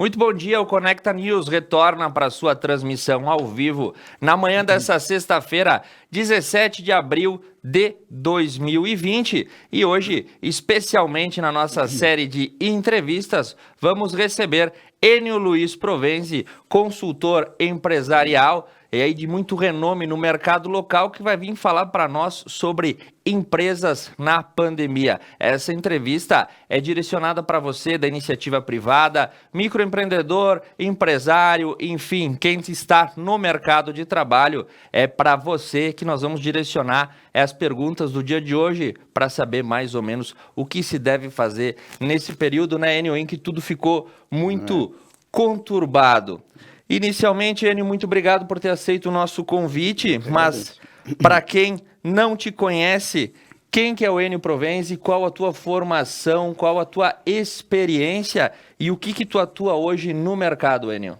Muito bom dia, o Conecta News retorna para sua transmissão ao vivo na manhã dessa sexta-feira, 17 de abril de 2020. E hoje, especialmente na nossa série de entrevistas, vamos receber Enio Luiz Provenzi, consultor empresarial e aí de muito renome no mercado local, que vai vir falar para nós sobre empresas na pandemia. Essa entrevista é direcionada para você da iniciativa privada, microempreendedor, empresário, enfim, quem está no mercado de trabalho. É para você que nós vamos direcionar as perguntas do dia de hoje para saber mais ou menos o que se deve fazer nesse período, né, Enio, em que tudo ficou muito conturbado. Inicialmente, Enio, muito obrigado por ter aceito o nosso convite, mas para quem não te conhece, quem que é o Enio Provenzi, qual a tua formação, qual a tua experiência e o que tu atua hoje no mercado, Enio?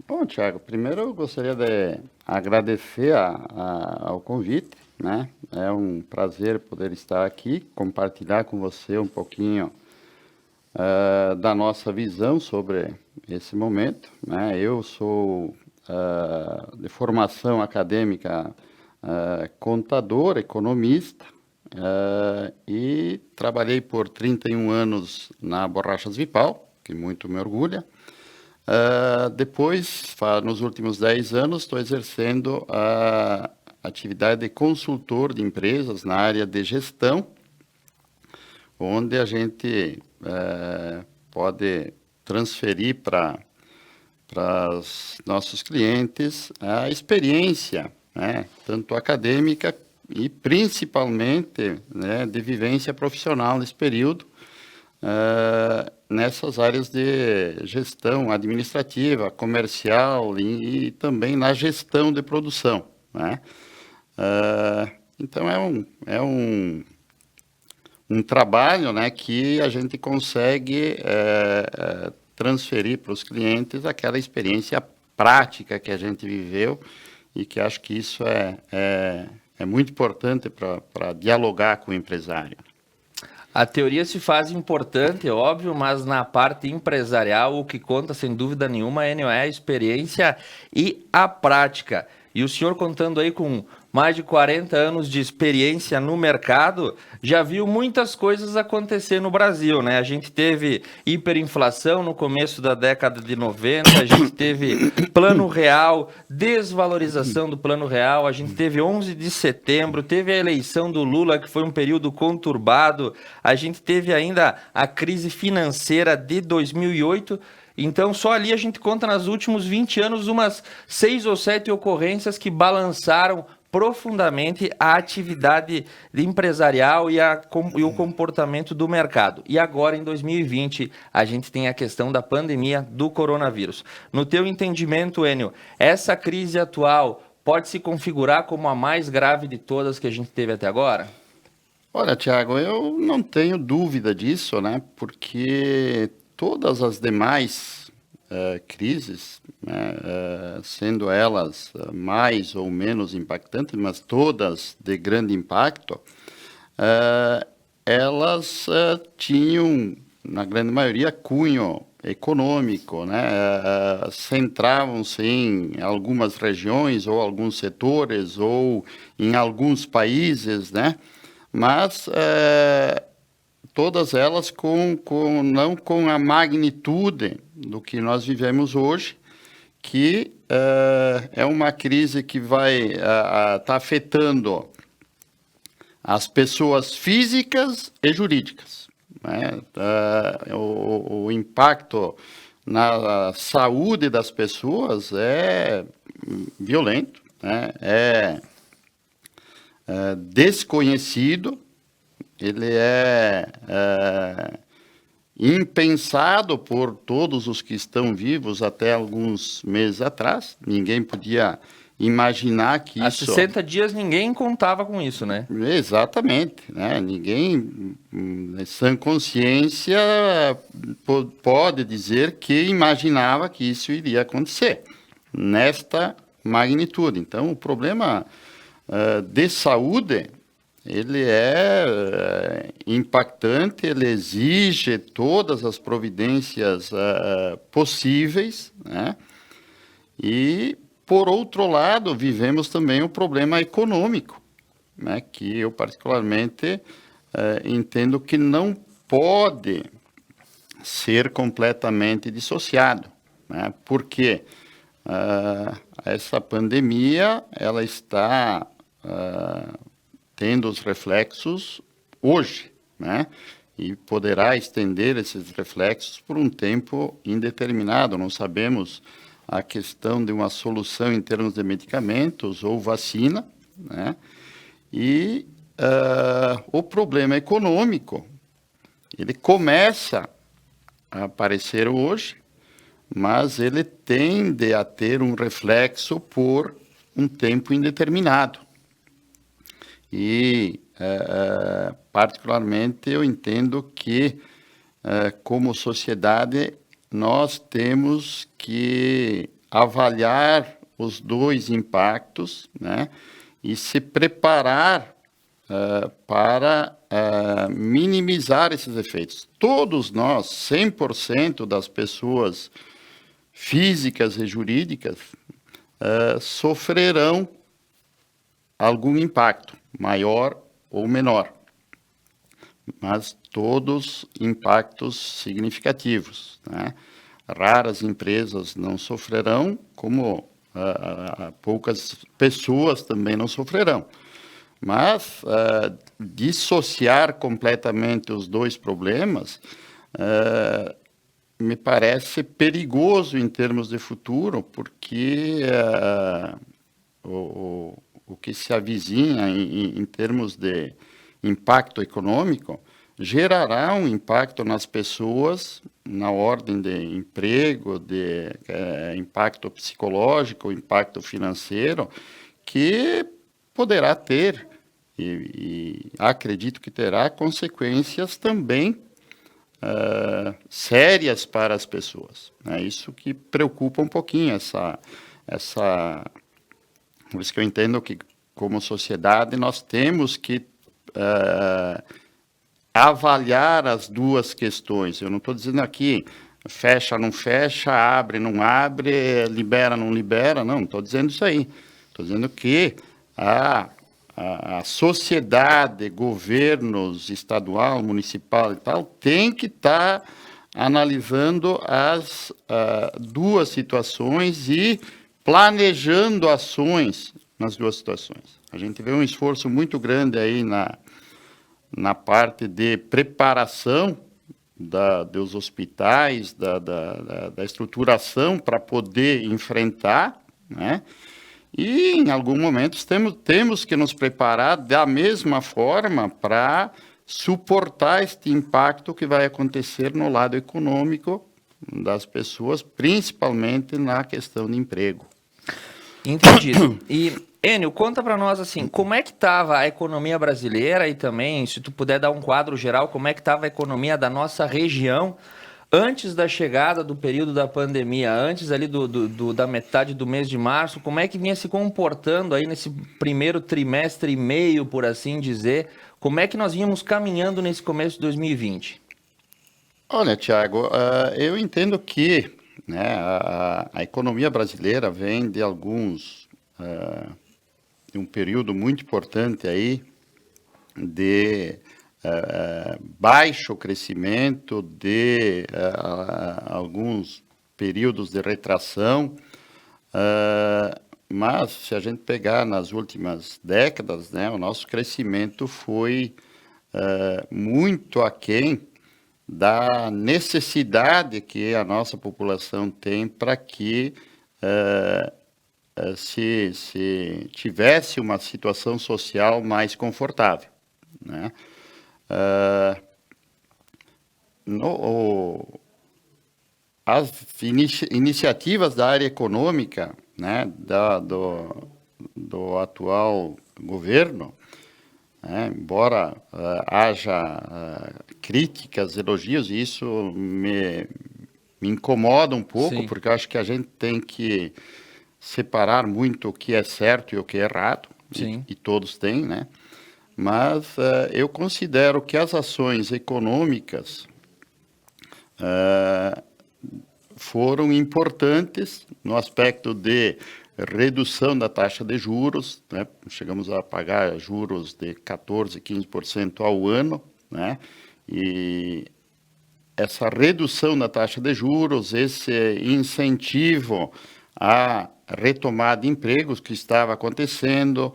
Bom, Thiago, primeiro eu gostaria de agradecer ao convite, né? É um prazer poder estar aqui, compartilhar com você um pouquinho da nossa visão sobre esse momento, né? Eu sou de formação acadêmica contador, economista, e trabalhei por 31 anos na Borrachas Vipal, que muito me orgulha. Depois, nos últimos 10 anos, estou exercendo a atividade de consultor de empresas na área de gestão, onde a gente pode transferir para os nossos clientes a experiência, né, tanto acadêmica e principalmente, né, de vivência profissional nesse período, nessas áreas de gestão administrativa, comercial e também na gestão de produção, né? Então é um trabalho, né, que a gente consegue transferir para os clientes aquela experiência prática que a gente viveu e que acho que isso é muito importante para dialogar com o empresário. A teoria se faz importante, é óbvio, mas na parte empresarial o que conta, sem dúvida nenhuma, é a experiência e a prática. E o senhor, contando aí com mais de 40 anos de experiência no mercado, já viu muitas coisas acontecer no Brasil, né? A gente teve hiperinflação no começo da década de 90, a gente teve plano real, desvalorização do plano real, a gente teve 11 de setembro, teve a eleição do Lula, que foi um período conturbado, a gente teve ainda a crise financeira de 2008. Então, só ali a gente conta nos últimos 20 anos umas 6 ou 7 ocorrências que balançaram profundamente a atividade empresarial e o comportamento do mercado. E agora, em 2020, a gente tem a questão da pandemia do coronavírus. No teu entendimento, Enio, essa crise atual pode se configurar como a mais grave de todas que a gente teve até agora? Olha, Thiago, eu não tenho dúvida disso, né? Porque todas as demais crises, né, sendo elas mais ou menos impactantes, mas todas de grande impacto, elas tinham, na grande maioria, cunho econômico, né? Centravam-se em algumas regiões ou alguns setores ou em alguns países, né? Mas todas elas não com a magnitude do que nós vivemos hoje, que é uma crise que vai estar afetando as pessoas físicas e jurídicas, né? O impacto na saúde das pessoas é violento, né? É desconhecido. Ele é impensado por todos os que estão vivos até alguns meses atrás. Ninguém podia imaginar que Há isso... 60 dias ninguém contava com isso, né? Exatamente, né? Ninguém, sem consciência, pode dizer que imaginava que isso iria acontecer nesta magnitude. Então, o problema de saúde ele é impactante, ele exige todas as providências possíveis, né? E, por outro lado, vivemos também o problema econômico, né? Que eu particularmente entendo que não pode ser completamente dissociado, né? Porque essa pandemia ela está tendo os reflexos hoje, né? E poderá estender esses reflexos por um tempo indeterminado. Não sabemos a questão de uma solução em termos de medicamentos ou vacina, né? E o problema econômico, ele começa a aparecer hoje, mas ele tende a ter um reflexo por um tempo indeterminado. E, particularmente, eu entendo que, como sociedade, nós temos que avaliar os dois impactos, né, e se preparar para minimizar esses efeitos. Todos nós, 100% das pessoas físicas e jurídicas, sofrerão algum impacto, maior ou menor, mas todos impactos significativos, né? Raras empresas não sofrerão, como poucas pessoas também não sofrerão. Mas dissociar completamente os dois problemas me parece perigoso em termos de futuro, porque o que se avizinha em termos de impacto econômico gerará um impacto nas pessoas na ordem de emprego, de impacto psicológico, impacto financeiro, que poderá ter, e acredito que terá, consequências também sérias para as pessoas. É isso que preocupa um pouquinho, por isso que eu entendo que, como sociedade, nós temos que avaliar as duas questões. Eu não estou dizendo aqui fecha, não fecha, abre, não abre, libera, não libera, não estou dizendo isso aí. Estou dizendo que a sociedade, governos estadual, municipal e tal, tem que estar analisando as duas situações e planejando ações nas duas situações. A gente vê um esforço muito grande aí na parte de preparação dos hospitais, da estruturação para poder enfrentar, né? E, em algum momento, temos que nos preparar da mesma forma para suportar este impacto que vai acontecer no lado econômico das pessoas, principalmente na questão de emprego. Entendido. E, Enio, conta para nós, assim, como é que estava a economia brasileira e também, se tu puder dar um quadro geral, como é que estava a economia da nossa região antes da chegada do período da pandemia, antes ali da metade do mês de março, como é que vinha se comportando aí nesse primeiro trimestre e meio, por assim dizer, como é que nós vínhamos caminhando nesse começo de 2020? Olha, Tiago, eu entendo que, né, a economia brasileira vem de de um período muito importante aí de baixo crescimento, de alguns períodos de retração, mas se a gente pegar nas últimas décadas, né, o nosso crescimento foi muito aquém da necessidade que a nossa população tem para que se tivesse uma situação social mais confortável, né? As iniciativas da área econômica, né, do atual governo, né, embora haja críticas, elogios, e isso me incomoda um pouco, Sim. porque eu acho que a gente tem que separar muito o que é certo e o que é errado, Sim. e todos têm, né? mas eu considero que as ações econômicas foram importantes no aspecto de redução da taxa de juros, né? Chegamos a pagar juros de 14%, 15% ao ano, né? E essa redução da taxa de juros, esse incentivo à retomada de empregos que estava acontecendo,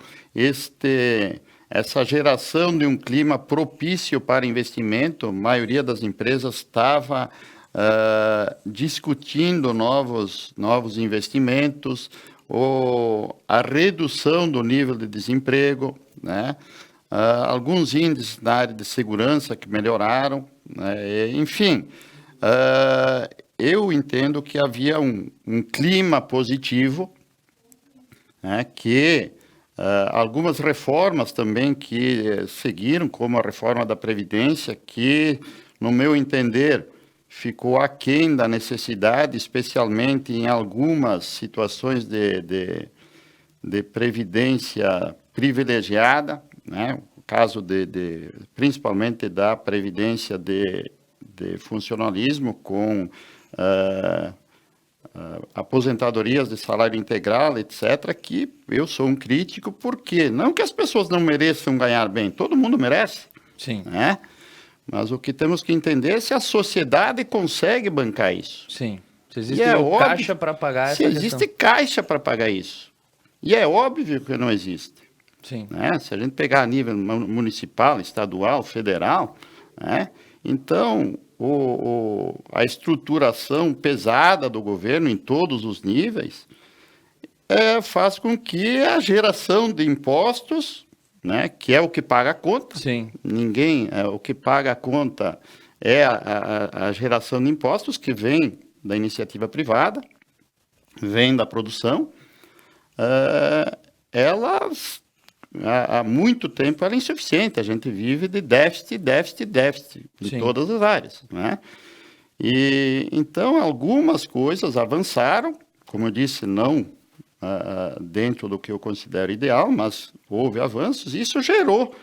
essa geração de um clima propício para investimento, a maioria das empresas estava discutindo novos investimentos, a redução do nível de desemprego, né? Alguns índices na área de segurança que melhoraram, né? Enfim, eu entendo que havia um clima positivo, né? Que algumas reformas também que seguiram, como a reforma da Previdência, que, no meu entender, ficou aquém da necessidade, especialmente em algumas situações de previdência privilegiada, né? O caso principalmente da previdência de funcionalismo com aposentadorias de salário integral, etc., que eu sou um crítico, porque não que as pessoas não mereçam ganhar bem, todo mundo merece, Sim. Né? Mas o que temos que entender é se a sociedade consegue bancar isso. Sim. Se existe caixa para pagar essa questão. Se existe caixa para pagar isso. E é óbvio que não existe. Sim. Né? Se a gente pegar a nível municipal, estadual, federal, né? Então, a estruturação pesada do governo em todos os níveis faz com que a geração de impostos, né, que é o que paga a conta. Sim. O que paga a conta é a geração de impostos que vem da iniciativa privada, vem da produção. Elas, há muito tempo, ela é insuficiente. A gente vive de déficit em Sim. todas as áreas, né? E então algumas coisas avançaram, como eu disse, não dentro do que eu considero ideal, mas houve avanços, e isso gerou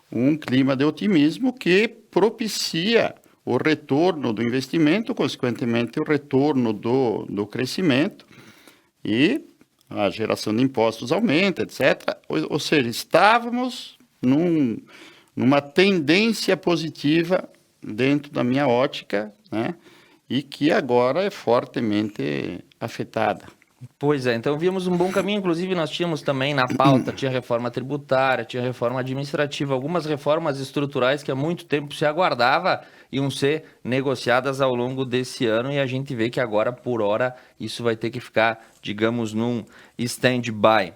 um clima de otimismo que propicia o retorno do investimento, consequentemente o retorno do crescimento, e a geração de impostos aumenta, etc. Ou seja, estávamos numa tendência positiva dentro da minha ótica, né? E que agora é fortemente afetada. Pois é, então víamos um bom caminho, inclusive nós tínhamos também na pauta, tinha reforma tributária, tinha reforma administrativa, algumas reformas estruturais que há muito tempo se aguardava iam ser negociadas ao longo desse ano, e a gente vê que agora, por hora, isso vai ter que ficar, digamos, num stand-by.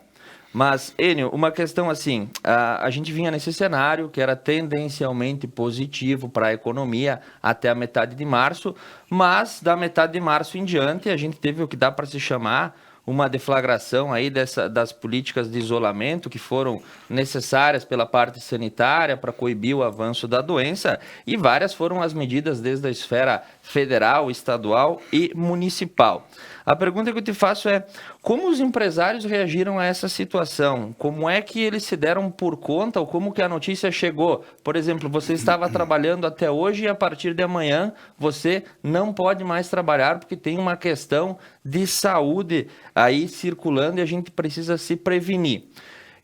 Mas, Enio, uma questão assim, a gente vinha nesse cenário que era tendencialmente positivo para a economia até a metade de março, mas da metade de março em diante a gente teve o que dá para se chamar uma deflagração aí das políticas de isolamento que foram necessárias pela parte sanitária para coibir o avanço da doença, e várias foram as medidas desde a esfera federal, estadual e municipal. A pergunta que eu te faço é: como os empresários reagiram a essa situação? Como é que eles se deram por conta, ou como que a notícia chegou? Por exemplo, você estava trabalhando até hoje e a partir de amanhã você não pode mais trabalhar porque tem uma questão de saúde aí circulando e a gente precisa se prevenir.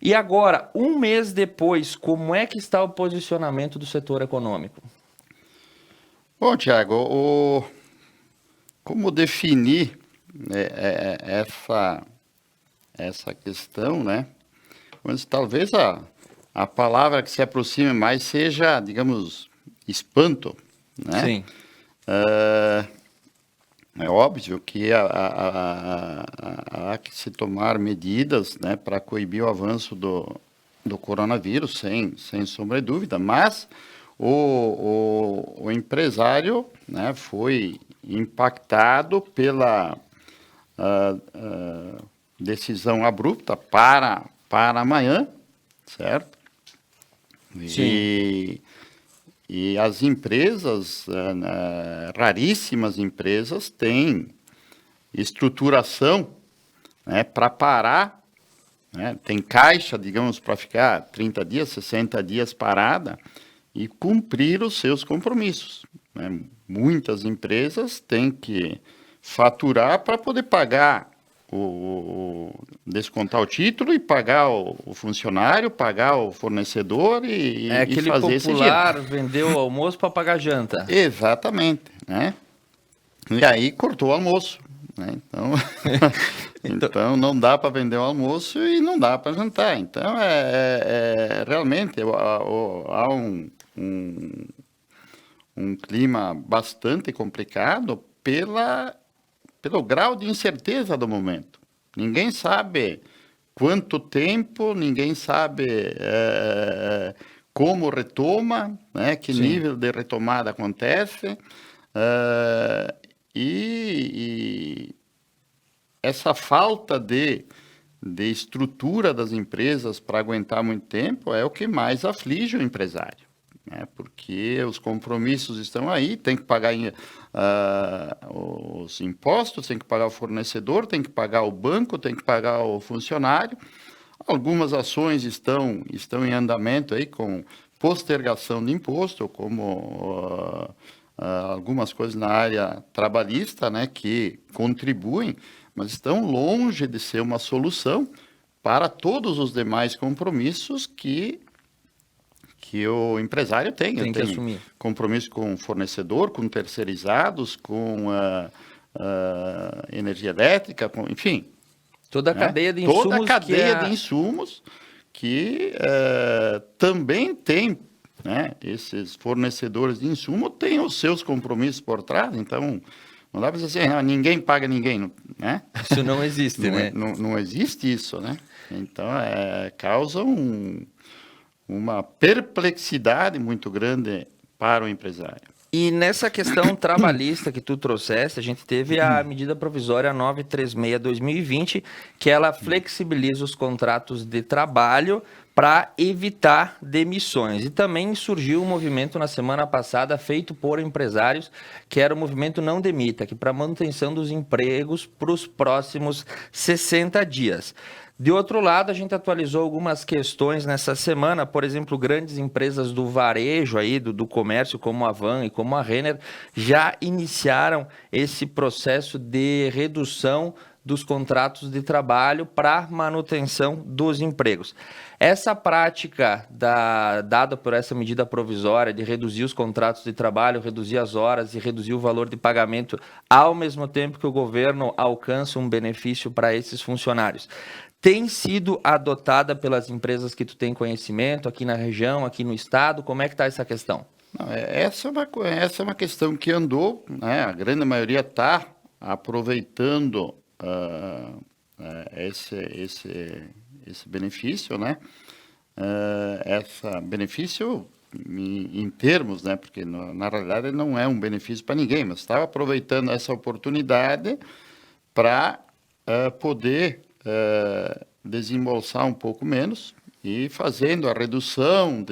E agora, um mês depois, como é que está o posicionamento do setor econômico? Bom, Tiago, como definir essa questão, né? Mas talvez a palavra que se aproxime mais seja, digamos, espanto, né? Sim. É óbvio que há que se tomar medidas, né, para coibir o avanço do coronavírus, sem sombra de dúvida, mas o empresário, né, foi impactado pela decisão abrupta para amanhã, certo? Sim. E as empresas, raríssimas empresas, têm estruturação, né, para parar né? Tem caixa, digamos, para ficar 30 dias, 60 dias parada e cumprir os seus compromissos, né? Muitas empresas têm que faturar para poder pagar descontar o título e pagar o funcionário, pagar o fornecedor e aquele fazer esse giro. popular vendeu o almoço para pagar janta. Exatamente, né? E aí cortou o almoço, né? Então não dá para vender o almoço e não dá para jantar. Então realmente há um clima bastante complicado pelo grau de incerteza do momento. Ninguém sabe quanto tempo, ninguém sabe como retoma, né? Que nível de retomada acontece. E essa falta de estrutura das empresas para aguentar muito tempo é o que mais aflige o empresário, né? Porque os compromissos estão aí, tem que pagar os impostos, tem que pagar o fornecedor, tem que pagar o banco, tem que pagar o funcionário. Algumas ações estão em andamento aí com postergação de imposto, como algumas coisas na área trabalhista, né, que contribuem, mas estão longe de ser uma solução para todos os demais compromissos que o empresário tem. Tem que assumir. Compromisso com o fornecedor, com terceirizados, com energia elétrica, enfim. Toda a cadeia de insumos. Toda a cadeia de insumos que também tem, né? Esses fornecedores de insumo têm os seus compromissos por trás, então não dá para dizer assim, ninguém paga ninguém, né? Isso não existe, né? Não existe isso, né? Então causa uma perplexidade muito grande para o empresário. E nessa questão trabalhista que tu trouxeste, a gente teve a medida provisória 936/2020, que ela flexibiliza os contratos de trabalho para evitar demissões. E também surgiu um movimento na semana passada feito por empresários, que era o movimento Não Demita, que para manutenção dos empregos para os próximos 60 dias. De outro lado, a gente atualizou algumas questões nessa semana, por exemplo, grandes empresas do varejo aí, do comércio, como a Van e como a Renner, já iniciaram esse processo de redução dos contratos de trabalho para manutenção dos empregos. Essa prática dada por essa medida provisória de reduzir os contratos de trabalho, reduzir as horas e reduzir o valor de pagamento, ao mesmo tempo que o governo alcança um benefício para esses funcionários, tem sido adotada pelas empresas que tu tem conhecimento aqui na região, aqui no estado? Como é que está essa questão? Não, essa é uma questão que andou, né? A grande maioria está aproveitando esse benefício, né? Esse benefício em termos, né? Porque na realidade não é um benefício para ninguém, mas estava aproveitando essa oportunidade para poder desembolsar um pouco menos e fazendo a redução,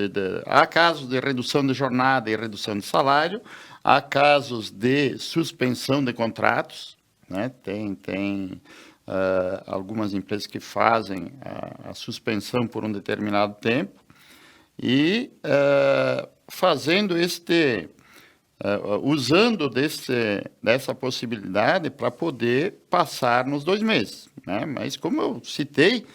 há casos de redução de jornada e redução de salário, há casos de suspensão de contratos, né? Tem algumas empresas que fazem a suspensão por um determinado tempo e fazendo usando dessa possibilidade para poder passar nos 2 meses, né? Mas como eu citei,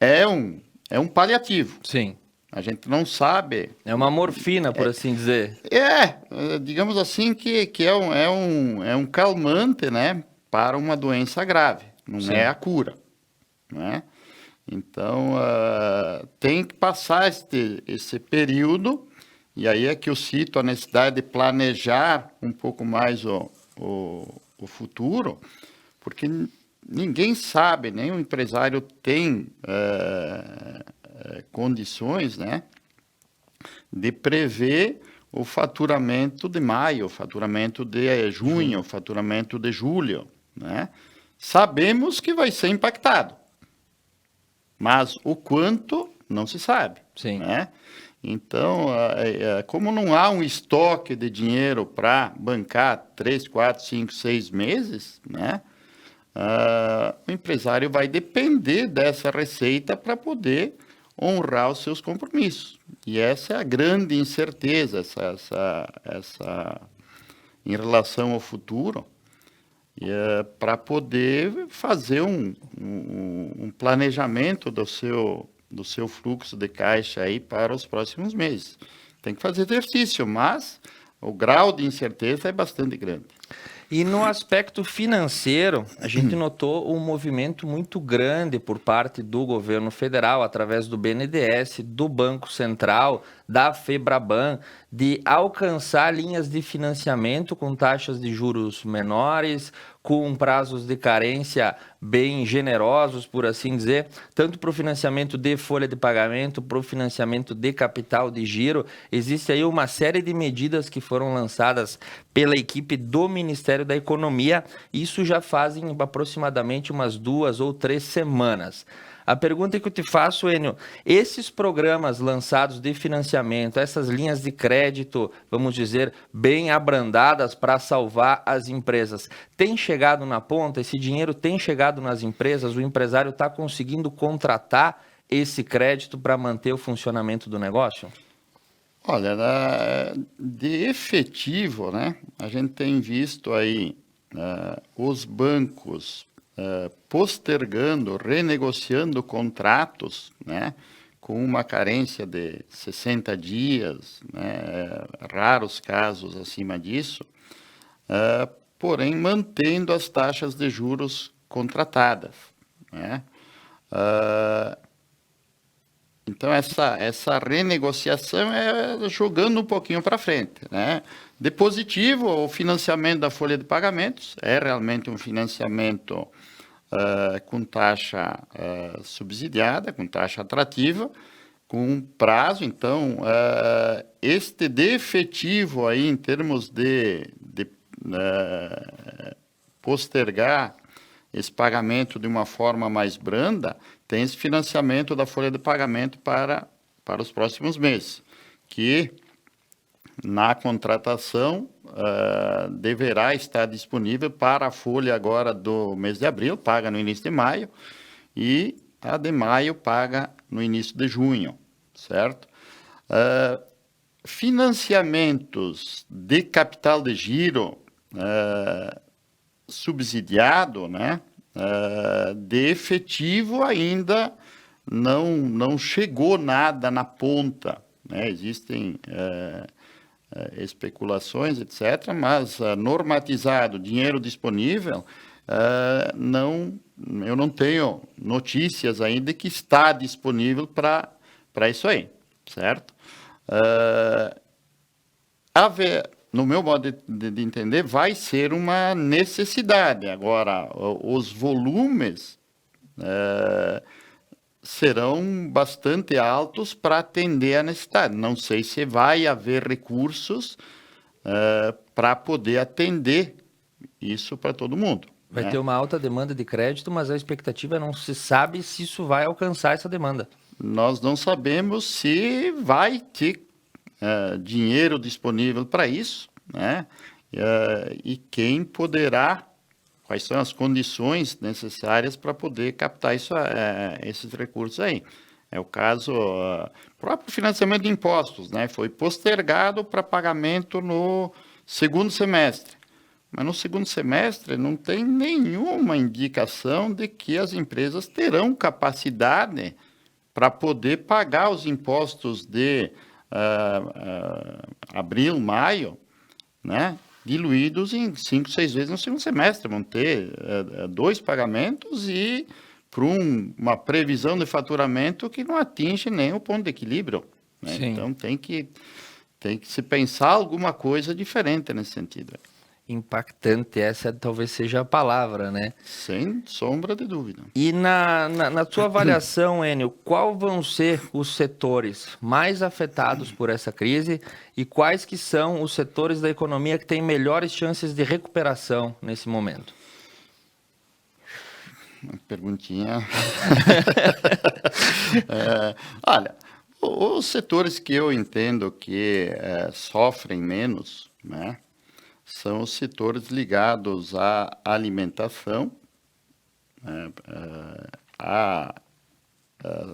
é um paliativo. Sim. A gente não sabe. É uma morfina, por assim dizer. Digamos assim que é um calmante, né, para uma doença grave. Não Sim. É a cura, né? Então tem que passar esse período. E aí é que eu cito a necessidade de planejar um pouco mais o futuro, porque ninguém sabe, nem o empresário tem condições, né, de prever o faturamento de maio, o faturamento de junho, o faturamento de julho, né? Sabemos que vai ser impactado, mas o quanto não se sabe. Sim. Né? Então, como não há um estoque de dinheiro para bancar 3, 4, 5, 6 meses, né? o empresário vai depender dessa receita para poder honrar os seus compromissos. E essa é a grande incerteza, essa em relação ao futuro, para poder fazer um planejamento do seu fluxo de caixa aí para os próximos meses. Tem que fazer exercício, mas o grau de incerteza é bastante grande. E no aspecto financeiro, a gente notou um movimento muito grande por parte do governo federal, através do BNDES, do Banco Central, da FEBRABAN, de alcançar linhas de financiamento com taxas de juros menores, com prazos de carência bem generosos, por assim dizer, tanto para o financiamento de folha de pagamento, para o financiamento de capital de giro. Existe aí uma série de medidas que foram lançadas pela equipe do Ministério da Economia. Isso já fazem aproximadamente umas 2 ou 3 semanas. A pergunta que eu te faço, Enio, esses programas lançados de financiamento, essas linhas de crédito, vamos dizer, bem abrandadas para salvar as empresas, tem chegado na ponta? Esse dinheiro tem chegado nas empresas? O empresário está conseguindo contratar esse crédito para manter o funcionamento do negócio? Olha, de efetivo, né? A gente tem visto aí os bancos postergando, renegociando contratos, né? Com uma carência de 60 dias, né? Raros casos acima disso, porém mantendo as taxas de juros contratadas, né? Então, essa renegociação é jogando um pouquinho para frente, né? De positivo, o financiamento da folha de pagamentos é realmente um financiamento com taxa subsidiada, com taxa atrativa, com prazo. Então, este de efetivo aí, em termos de postergar esse pagamento de uma forma mais branda, tem esse financiamento da folha de pagamento para os próximos meses, que na contratação deverá estar disponível para a folha agora do mês de abril, paga no início de maio, e a de maio paga no início de junho, certo? Financiamentos de capital de giro subsidiado, né? De efetivo ainda não chegou nada na ponta, né? Existem especulações, etc., mas normatizado, dinheiro disponível, eu não tenho notícias ainda que está disponível para isso aí, certo? No meu modo de entender, vai ser uma necessidade. Agora, os volumes serão bastante altos para atender a necessidade. Não sei se vai haver recursos para poder atender isso para todo mundo. Vai ter uma alta demanda de crédito, mas a expectativa não se sabe se isso vai alcançar essa demanda. Nós não sabemos se vai ter dinheiro disponível para isso, né? E quem poderá, quais são as condições necessárias para poder captar esses recursos aí. É o caso, próprio financiamento de impostos, né? Foi postergado para pagamento no segundo semestre. Mas no segundo semestre não tem nenhuma indicação de que as empresas terão capacidade para poder pagar os impostos de abril, maio, né? Diluídos em 5, 6 vezes no segundo semestre. Vão ter 2 pagamentos e para uma previsão de faturamento que não atinge nem o ponto de equilíbrio, né? Então tem que se pensar alguma coisa diferente nesse sentido. Impactante, essa talvez seja a palavra, né? Sem sombra de dúvida. E na sua avaliação, Enio, qual vão ser os setores mais afetados por essa crise e quais que são os setores da economia que têm melhores chances de recuperação nesse momento? Uma perguntinha. Olha, os setores que eu entendo que sofrem menos, né, são os setores ligados à alimentação, a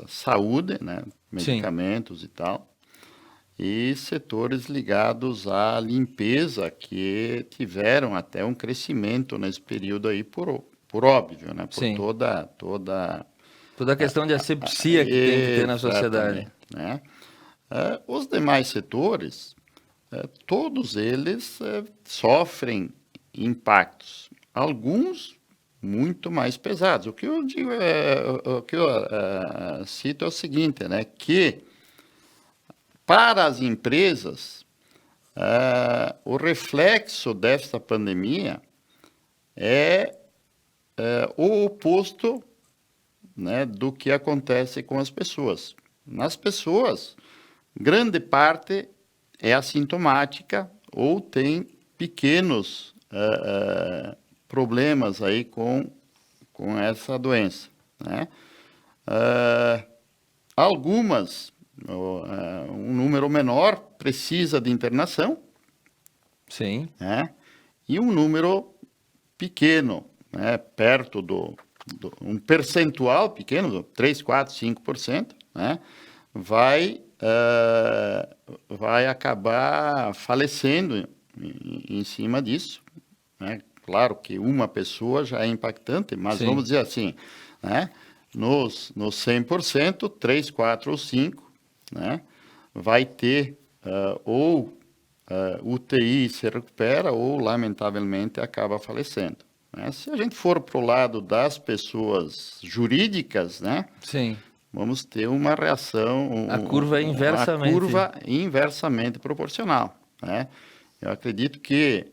saúde, né, medicamentos e tal, e setores ligados à limpeza que tiveram até um crescimento nesse período aí por óbvio, né, por Sim. toda Toda a questão de asepsia que tem que ter na sociedade. exatamente, né? Os demais setores, todos eles sofrem impactos, alguns muito mais pesados. O que eu digo o que eu cito é o seguinte, né? Que para as empresas, o reflexo desta pandemia é o oposto, né, do que acontece com as pessoas. Nas pessoas, grande parte é assintomática ou tem pequenos problemas aí com essa doença, né? Algumas, um número menor precisa de internação, Sim. né? E um número pequeno, né, perto um percentual pequeno, 3, 4, 5%, né, vai acabar falecendo em cima disso, né? Claro que uma pessoa já é impactante, mas Sim. vamos dizer assim, né, nos 100%, 3, 4 ou 5, né, vai ter ou UTI se recupera ou, lamentavelmente, acaba falecendo, né? Se a gente for para o lado das pessoas jurídicas, né, Sim. vamos ter uma reação, A curva é uma inversamente. curva inversamente proporcional, né? Eu acredito que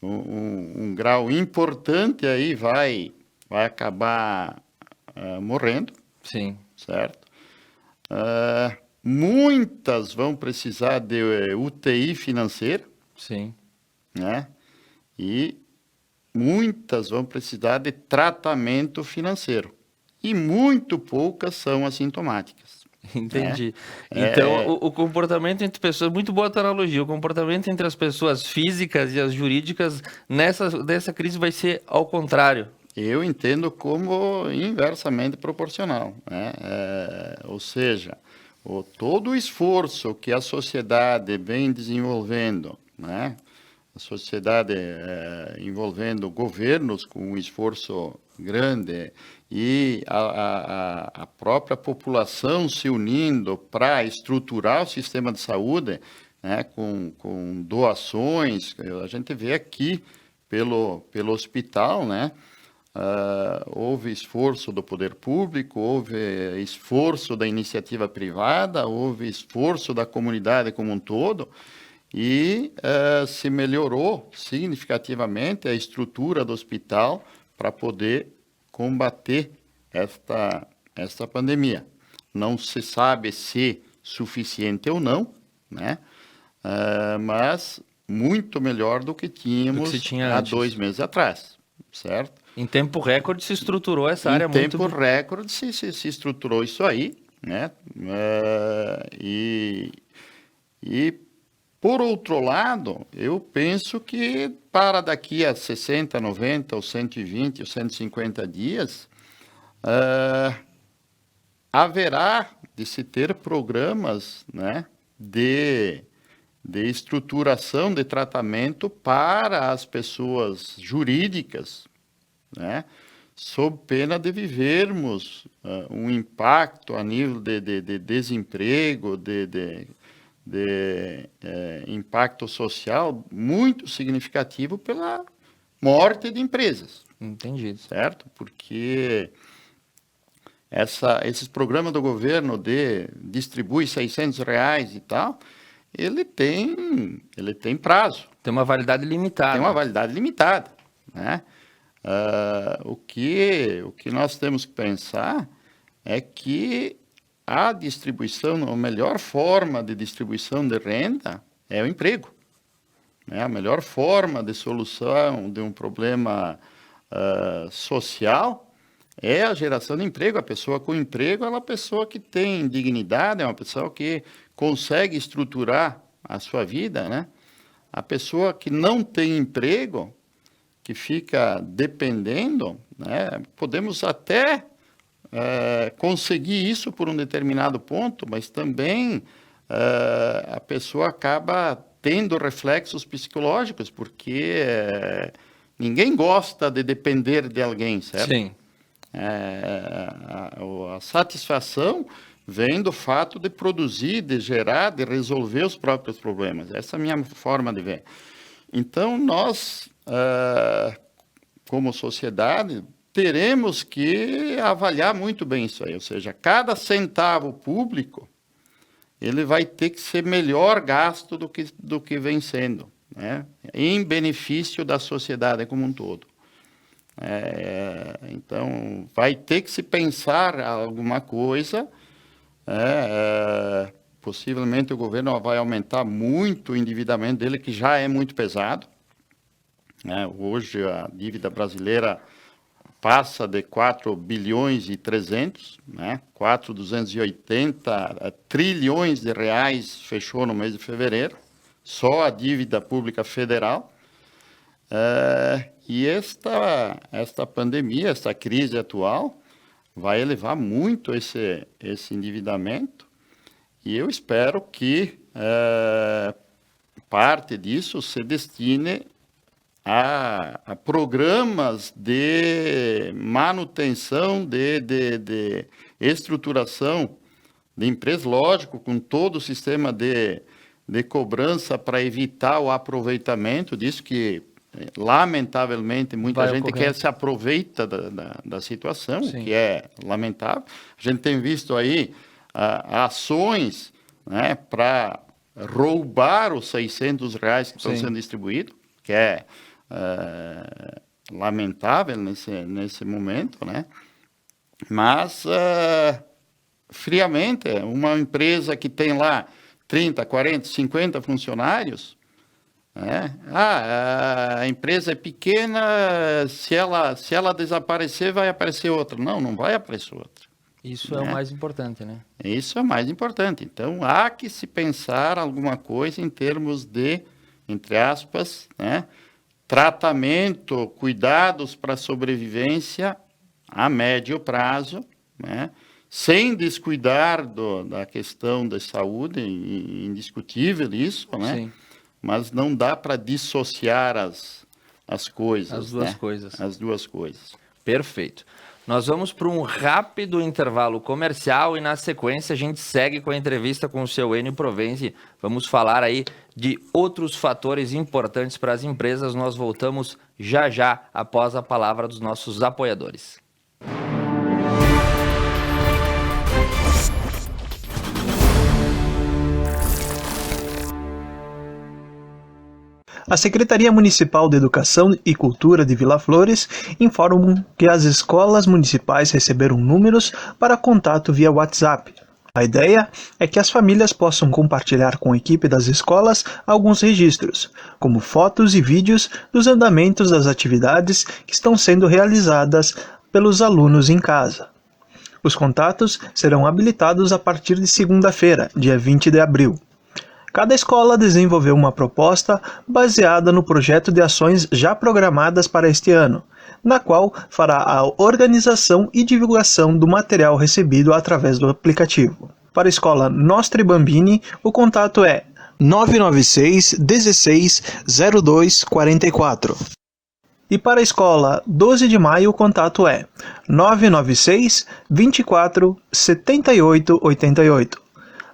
um grau importante aí vai acabar morrendo, Sim. certo? Muitas vão precisar de UTI financeira, Sim. né? E muitas vão precisar de tratamento financeiro. E muito poucas são assintomáticas. Entendi. É, Então, é- o comportamento entre pessoas, muito boa a tua analogia, o comportamento entre as pessoas físicas e as jurídicas dessa crise vai ser ao contrário. Eu entendo como inversamente proporcional, né? Ou seja, todo o esforço que a sociedade vem desenvolvendo, né? A sociedade envolvendo governos com um esforço grande e a própria população se unindo para estruturar o sistema de saúde, né? Com doações, a gente vê aqui pelo hospital, né? Houve esforço do poder público, houve esforço da iniciativa privada, houve esforço da comunidade como um todo, e se melhorou significativamente a estrutura do hospital para poder combater esta pandemia. Não se sabe se suficiente ou não, né? Mas muito melhor do que Do que se tínhamos tinha há antes. 2 meses atrás, certo? Em tempo recorde se estruturou essa Em área muito tempo bem. recorde se estruturou isso aí, né? E, por outro lado, eu penso que para daqui a 60, 90, ou 120, ou 150 dias, haverá de se ter programas, né, de estruturação de tratamento para as pessoas jurídicas, né, sob pena de vivermos um impacto a nível de desemprego, impacto social muito significativo pela morte de empresas, Entendi. certo? Porque esses programas do governo de distribui R$ 600 e tal, ele tem prazo, Tem uma validade tem limitada. uma validade limitada, né? O que nós temos que pensar é que a distribuição, a melhor forma de distribuição de renda é o emprego, né? A melhor forma de solução de um problema social é a geração de emprego. A pessoa com emprego é uma pessoa que tem dignidade, é uma pessoa que consegue estruturar a sua vida, né? A pessoa que não tem emprego, que fica dependendo, né, podemos até conseguir isso por um determinado ponto, mas também a pessoa acaba tendo reflexos psicológicos, porque ninguém gosta de depender de alguém, certo? Sim. A satisfação vem do fato de produzir, de gerar, de resolver os próprios problemas. Essa é a minha forma de ver. Então, nós, como sociedade, teremos que avaliar muito bem isso aí. Ou seja, cada centavo público, ele vai ter que ser melhor gasto do que vem sendo, né? Em benefício da sociedade como um todo. Então, vai ter que se pensar alguma coisa. Possivelmente o governo vai aumentar muito o endividamento dele, que já é muito pesado. Hoje a dívida brasileira passa de 4 bilhões e 300, 4.280 trilhões de reais fechou no mês de fevereiro, só a dívida pública federal. E esta pandemia, esta crise atual, vai elevar muito esse endividamento, e eu espero que parte disso se destine a programas de manutenção, de estruturação de empresas, lógico, com todo o sistema de cobrança para evitar o aproveitamento disso, que lamentavelmente muita gente quer se aproveita da situação, o que é lamentável. A gente tem visto aí ações, né, para roubar os R$600 que estão sendo distribuídos, que é lamentável nesse momento, né? Mas, friamente, uma empresa que tem lá 30, 40, 50 funcionários, a empresa é pequena, se ela desaparecer, vai aparecer outra. Não vai aparecer outra. Isso é o mais importante, né? Isso é o mais importante. Então, há que se pensar alguma coisa em termos de, entre aspas, né, tratamento, cuidados para a sobrevivência a médio prazo, né, sem descuidar da questão da saúde, indiscutível isso, né? Sim. Mas não dá para dissociar as coisas. As duas coisas. As duas coisas. Perfeito. Nós vamos para um rápido intervalo comercial e, na sequência, a gente segue com a entrevista com o seu Enio Provenzi. Vamos falar aí de outros fatores importantes para as empresas. Nós voltamos já após a palavra dos nossos apoiadores. A Secretaria Municipal de Educação e Cultura de Vila Flores informa que as escolas municipais receberam números para contato via WhatsApp. A ideia é que as famílias possam compartilhar com a equipe das escolas alguns registros, como fotos e vídeos dos andamentos das atividades que estão sendo realizadas pelos alunos em casa. Os contatos serão habilitados a partir de segunda-feira, dia 20 de abril. Cada escola desenvolveu uma proposta baseada no projeto de ações já programadas para este ano, na qual fará a organização e divulgação do material recebido através do aplicativo. Para a escola Nostri Bambini, o contato é 996 16 02 44. E para a escola 12 de Maio, o contato é 996 24 78 88.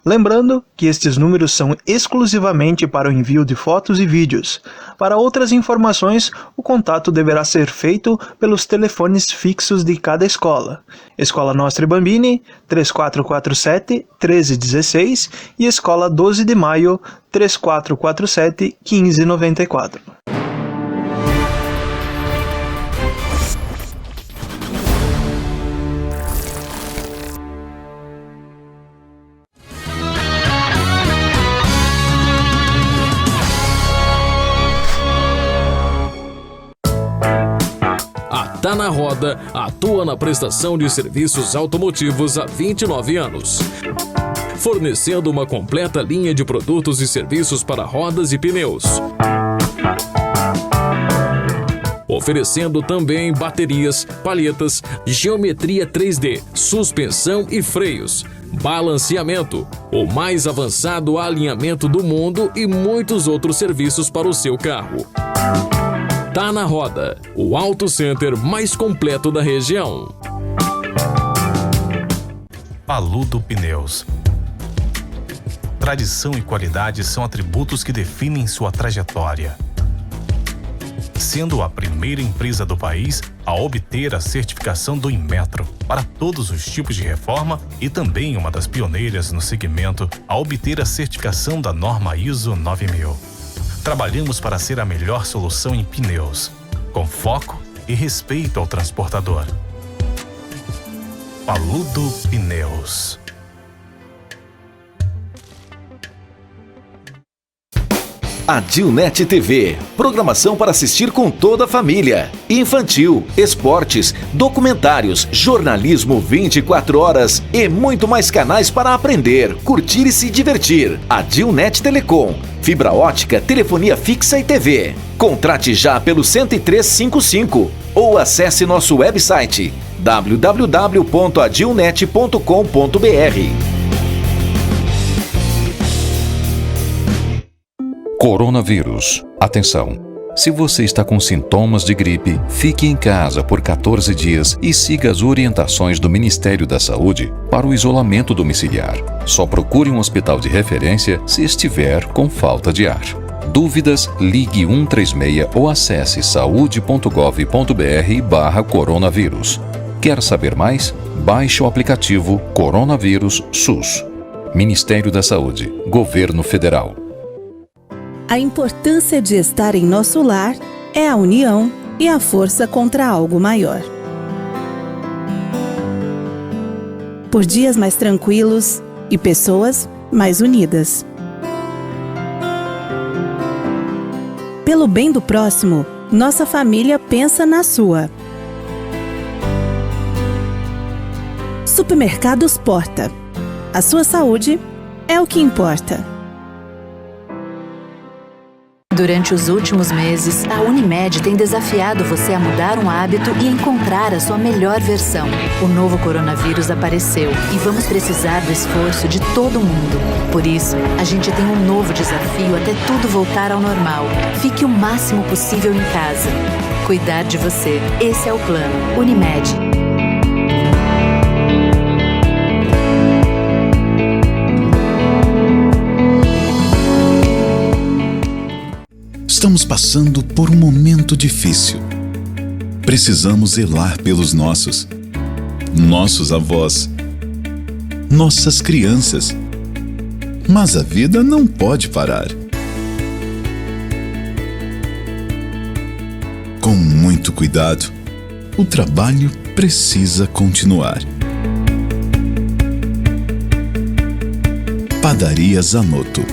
Lembrando que estes números são exclusivamente para o envio de fotos e vídeos. Para outras informações, o contato deverá ser feito pelos telefones fixos de cada escola. Escola Nostri Bambini, 3447-1316 e Escola 12 de Maio, 3447-1594. Tá na Roda atua na prestação de serviços automotivos há 29 anos, fornecendo uma completa linha de produtos e serviços para rodas e pneus. oferecendo também baterias, palhetas, geometria 3D, suspensão e freios, balanceamento, o mais avançado alinhamento do mundo e muitos outros serviços para o seu carro. Tá na Roda, o Auto Center mais completo da região. Paludo Pneus. Tradição e qualidade são atributos que definem sua trajetória. Sendo a primeira empresa do país a obter a certificação do Inmetro para todos os tipos de reforma e também uma das pioneiras no segmento a obter a certificação da norma ISO 9000. Trabalhamos para ser a melhor solução em pneus, com foco e respeito ao transportador. Paludo Pneus. Adilnet TV, programação para assistir com toda a família. Infantil, esportes, documentários, jornalismo 24 horas e muito mais canais para aprender, curtir e se divertir. Adilnet Telecom, fibra ótica, telefonia fixa e TV. Contrate já pelo 10355 ou acesse nosso website www.adilnet.com.br. Coronavírus. Atenção! Se você está com sintomas de gripe, fique em casa por 14 dias e siga as orientações do Ministério da Saúde para o isolamento domiciliar. Só procure um hospital de referência se estiver com falta de ar. Dúvidas? Ligue 136 ou acesse saude.gov.br/coronavírus. Quer saber mais? Baixe o aplicativo Coronavírus SUS. Ministério da Saúde, Governo Federal. A importância de estar em nosso lar é a união e a força contra algo maior. Por dias mais tranquilos e pessoas mais unidas. Pelo bem do próximo, nossa família pensa na sua. Supermercados Porta. A sua saúde é o que importa. Durante os últimos meses, a Unimed tem desafiado você a mudar um hábito e encontrar a sua melhor versão. O novo coronavírus apareceu e vamos precisar do esforço de todo mundo. Por isso, a gente tem um novo desafio até tudo voltar ao normal. Fique o máximo possível em casa. Cuidar de você. Esse é o plano. Unimed. Estamos passando por um momento difícil. Precisamos zelar pelos nossos avós, nossas crianças. Mas a vida não pode parar. Com muito cuidado, o trabalho precisa continuar. Padaria Zanotto.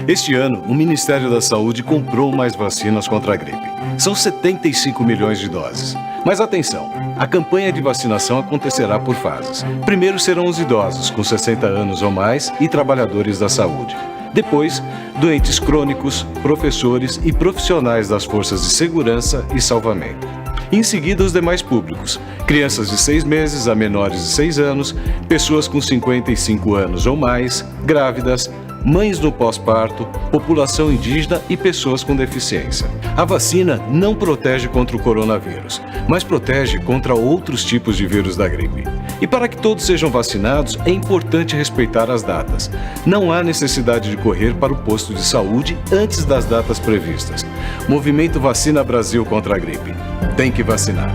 Este ano, o Ministério da Saúde comprou mais vacinas contra a gripe. São 75 milhões de doses. Mas atenção, a campanha de vacinação acontecerá por fases. Primeiro serão os idosos, com 60 anos ou mais, e trabalhadores da saúde. Depois, doentes crônicos, professores e profissionais das forças de segurança e salvamento. Em seguida, os demais públicos, crianças de 6 meses a menores de 6 anos, pessoas com 55 anos ou mais, grávidas, mães no pós-parto, população indígena e pessoas com deficiência. A vacina não protege contra o coronavírus, mas protege contra outros tipos de vírus da gripe. E para que todos sejam vacinados, é importante respeitar as datas. Não há necessidade de correr para o posto de saúde antes das datas previstas. Movimento Vacina Brasil contra a gripe. Tem que vacinar.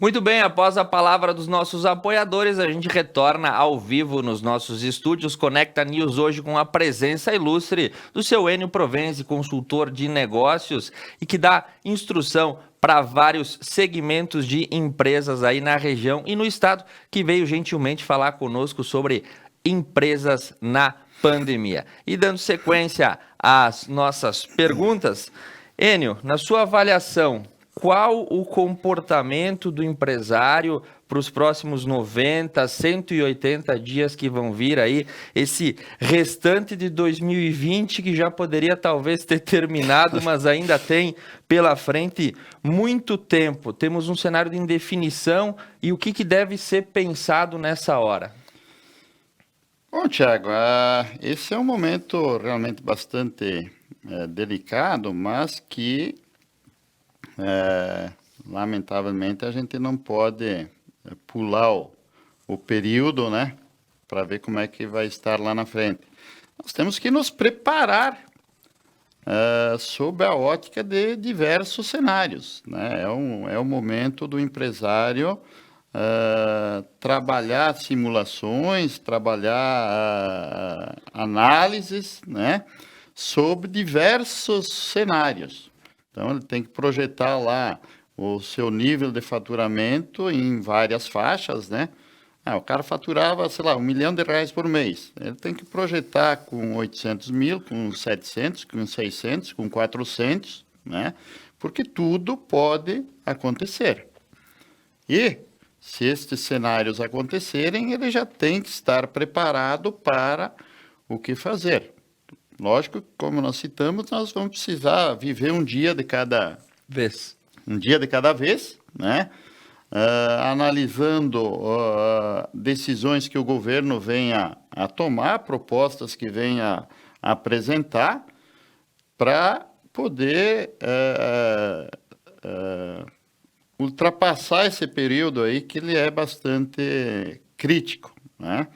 Muito bem, após a palavra dos nossos apoiadores, a gente retorna ao vivo nos nossos estúdios Conecta News hoje com a presença ilustre do seu Enio Provenzi, consultor de negócios e que dá instrução para vários segmentos de empresas aí na região e no estado, que veio gentilmente falar conosco sobre empresas na pandemia. E dando sequência às nossas perguntas, Enio, na sua avaliação, qual o comportamento do empresário para os próximos 90, 180 dias que vão vir aí, esse restante de 2020 que já poderia talvez ter terminado, mas ainda tem pela frente muito tempo. Temos um cenário de indefinição e o que deve ser pensado nessa hora? Bom, Thiago, esse é um momento realmente bastante delicado, mas que lamentavelmente a gente não pode pular o período, né, para ver como é que vai estar lá na frente. Nós temos que nos preparar sob a ótica de diversos cenários, né? É o momento do empresário trabalhar simulações, trabalhar análises, né, sobre diversos cenários. Então, ele tem que projetar lá o seu nível de faturamento em várias faixas, né? O cara faturava, sei lá, R$1 milhão por mês. Ele tem que projetar com 800 mil, com 700, com 600, com 400, né? Porque tudo pode acontecer. E, se estes cenários acontecerem, ele já tem que estar preparado para o que fazer. Lógico, como nós citamos, nós vamos precisar viver um dia de cada vez. Né? Analisando decisões que o governo venha a tomar, propostas que venha a apresentar, para poder ultrapassar esse período aí que ele é bastante crítico, né?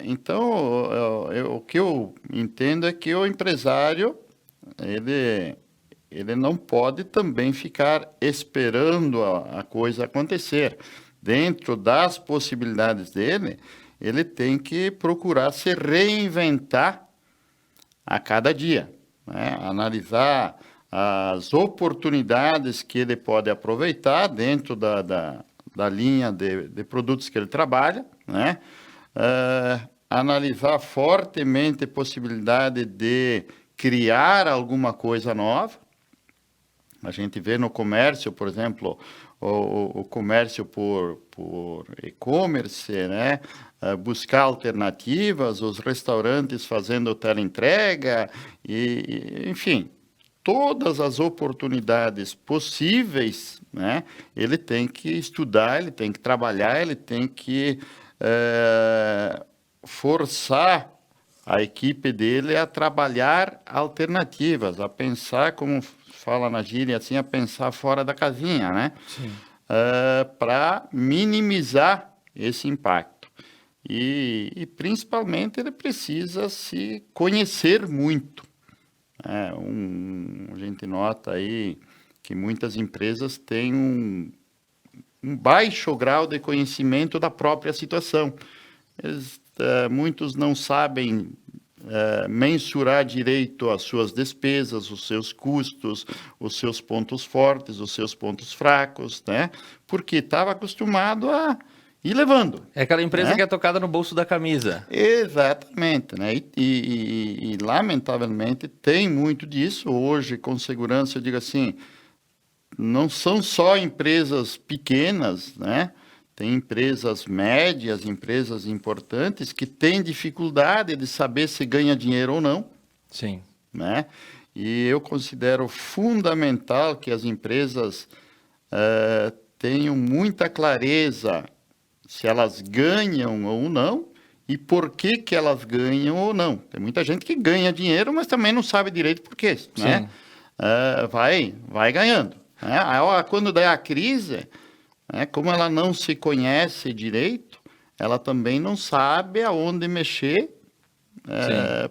Então, o que eu entendo é que o empresário, ele não pode também ficar esperando a coisa acontecer. Dentro das possibilidades dele, ele tem que procurar se reinventar a cada dia, né? Analisar as oportunidades que ele pode aproveitar dentro da linha de produtos que ele trabalha, né? Analisar fortemente a possibilidade de criar alguma coisa nova. A gente vê no comércio, por exemplo, o comércio por e-commerce, né? Buscar alternativas, os restaurantes fazendo teleentrega, enfim, todas as oportunidades possíveis, né? Ele tem que estudar, ele tem que trabalhar, ele tem que forçar a equipe dele a trabalhar alternativas, a pensar, como fala na gíria, assim, a pensar fora da casinha, né? Para minimizar esse impacto. E principalmente ele precisa se conhecer muito. A gente nota aí que muitas empresas têm um baixo grau de conhecimento da própria situação. Muitos não sabem mensurar direito as suas despesas, os seus custos, os seus pontos fortes, os seus pontos fracos, né? Porque estava acostumado a ir levando. É aquela empresa, né? Que é tocada no bolso da camisa. Exatamente, né? E lamentavelmente tem muito disso. Hoje, com segurança, eu digo assim, não são só empresas pequenas, né? Tem empresas médias, empresas importantes que têm dificuldade de saber se ganha dinheiro ou não. Sim. Né? E eu considero fundamental que as empresas tenham muita clareza se elas ganham ou não e por que elas ganham ou não. Tem muita gente que ganha dinheiro, mas também não sabe direito por quê. Né? Vai ganhando. Né? Quando der a crise, como ela não se conhece direito, ela também não sabe aonde mexer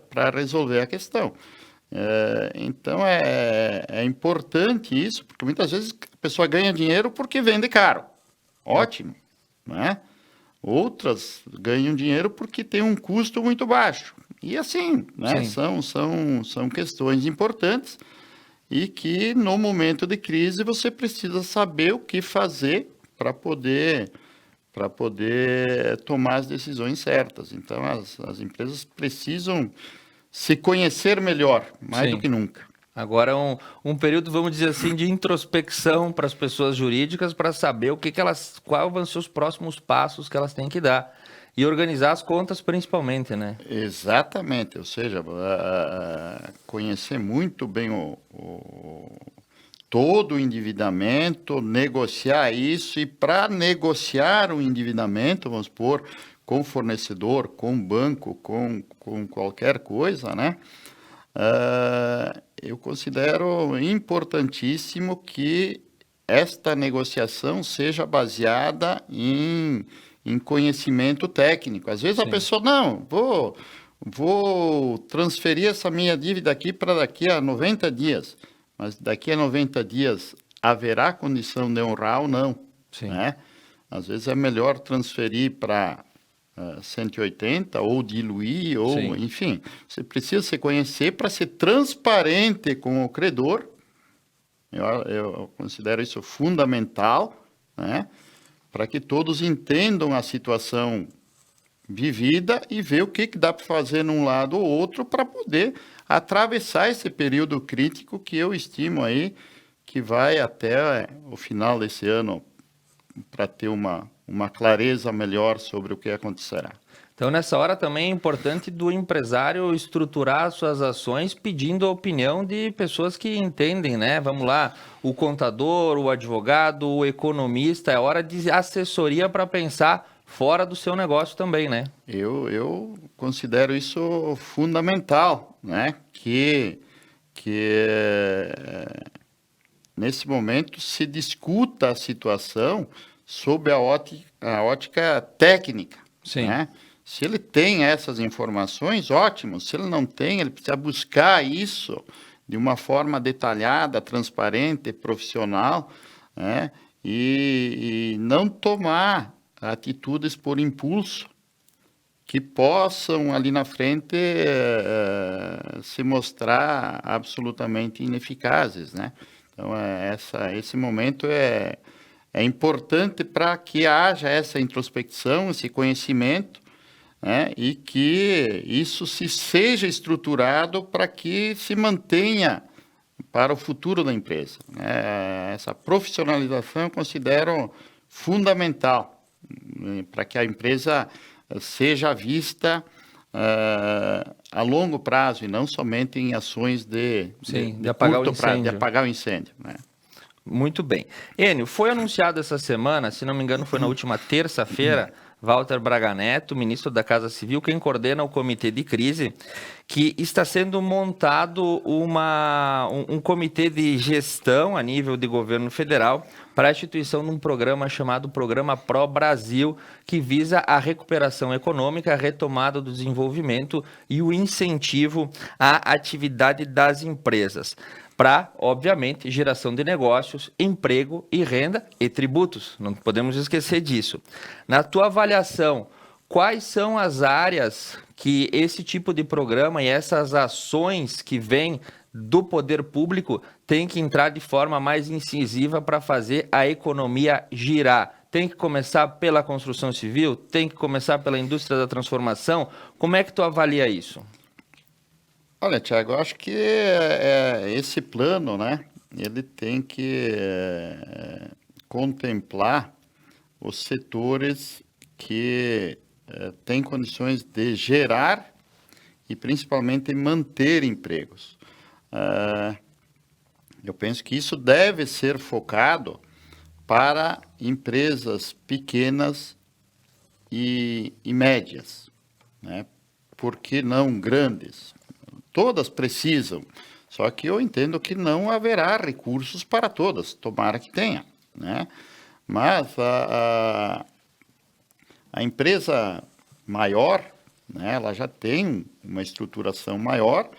para resolver a questão. Então, é importante isso, porque muitas vezes a pessoa ganha dinheiro porque vende caro. Ótimo. Né? Outras ganham dinheiro porque tem um custo muito baixo. E assim, né? São questões importantes e que no momento de crise você precisa saber o que fazer para poder para poder tomar as decisões certas. Então, as empresas precisam se conhecer melhor, mais do que nunca. Agora é um período, vamos dizer assim, de introspecção para as pessoas jurídicas para saber quais vão ser os próximos passos que elas têm que dar. E organizar as contas principalmente, né? Exatamente, ou seja, conhecer muito bem todo o endividamento, negociar isso, e para negociar o endividamento, vamos supor, com fornecedor, com banco, com qualquer coisa, né? Eu considero importantíssimo que esta negociação seja baseada em conhecimento técnico. Às vezes a pessoa, não, vou transferir essa minha dívida aqui para daqui a 90 dias. Mas daqui a 90 dias haverá condição de honrar ou não. Né? Às vezes é melhor transferir para 180 ou diluir, ou enfim. Você precisa se conhecer para ser transparente com o credor. Eu considero isso fundamental, né? Para que todos entendam a situação vivida e ver o que dá para fazer num lado ou outro para poder atravessar esse período crítico que eu estimo aí que vai até o final desse ano, para ter uma clareza melhor sobre o que acontecerá. Então, nessa hora também é importante do empresário estruturar suas ações pedindo a opinião de pessoas que entendem, né? Vamos lá, o contador, o advogado, o economista, é hora de assessoria para pensar fora do seu negócio também, né? Eu considero isso fundamental, né? Que nesse momento se discuta a situação sob a ótica técnica, né? Se ele tem essas informações, ótimo. Se ele não tem, ele precisa buscar isso de uma forma detalhada, transparente, profissional, né? E não tomar atitudes por impulso que possam ali na frente se mostrar absolutamente ineficazes, né? Então, esse momento é importante para que haja essa introspecção, esse conhecimento, né? E que isso seja estruturado para que se mantenha para o futuro da empresa, né? Essa profissionalização eu considero fundamental, né? Para que a empresa seja vista a longo prazo e não somente em ações de apagar curto o prazo, incêndio. de apagar o incêndio, né? Muito bem. Enio, foi anunciado essa semana, se não me engano foi na última terça-feira, Walter Braga Neto, ministro da Casa Civil, quem coordena o comitê de crise, que está sendo montado um comitê de gestão a nível de governo federal para a instituição de um programa chamado Programa Pro Brasil, que visa a recuperação econômica, a retomada do desenvolvimento e o incentivo à atividade das empresas, para, obviamente, geração de negócios, emprego e renda e tributos. Não podemos esquecer disso. Na tua avaliação, quais são as áreas que esse tipo de programa e essas ações que vêm do poder público têm que entrar de forma mais incisiva para fazer a economia girar? Tem que começar pela construção civil? Tem que começar pela indústria da transformação? Como é que tu avalia isso? Olha, Thiago, eu acho que esse plano, né, ele tem que contemplar os setores que têm condições de gerar e principalmente manter empregos. Eu penso que isso deve ser focado para empresas pequenas e médias, né? Por que não grandes? Todas precisam, só que eu entendo que não haverá recursos para todas, tomara que tenha, né? Mas a empresa maior, né, ela já tem uma estruturação maior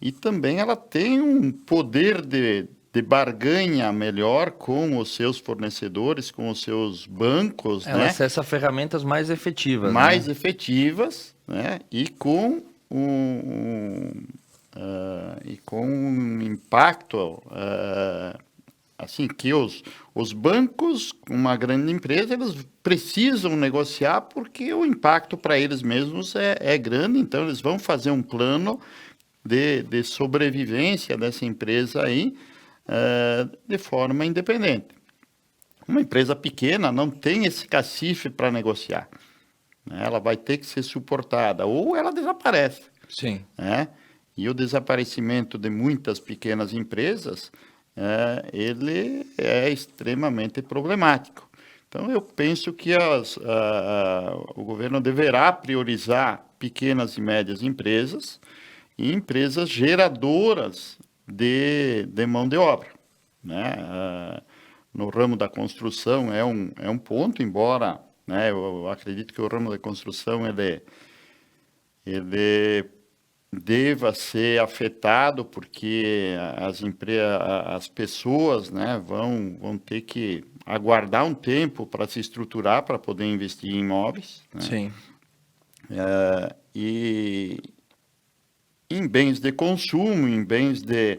e também ela tem um poder de barganha melhor com os seus fornecedores, com os seus bancos, ela né? acessa ferramentas mais efetivas. Mais né? efetivas, né? E com um impacto assim, que os bancos, uma grande empresa, eles precisam negociar porque o impacto para eles mesmos é grande, então eles vão fazer um plano de sobrevivência dessa empresa aí de forma independente. Uma empresa pequena não tem esse cacife para negociar, né? Ela vai ter que ser suportada ou ela desaparece. Sim. Né? E o desaparecimento de muitas pequenas empresas, ele é extremamente problemático. Então, eu penso que o governo deverá priorizar pequenas e médias empresas e empresas geradoras de mão de obra, né? No ramo da construção é um ponto, embora, né, eu acredito que o ramo da construção ele deva ser afetado, porque as pessoas, né, vão ter que aguardar um tempo para se estruturar, para poder investir em imóveis. Né? Sim. E em bens de consumo, em bens de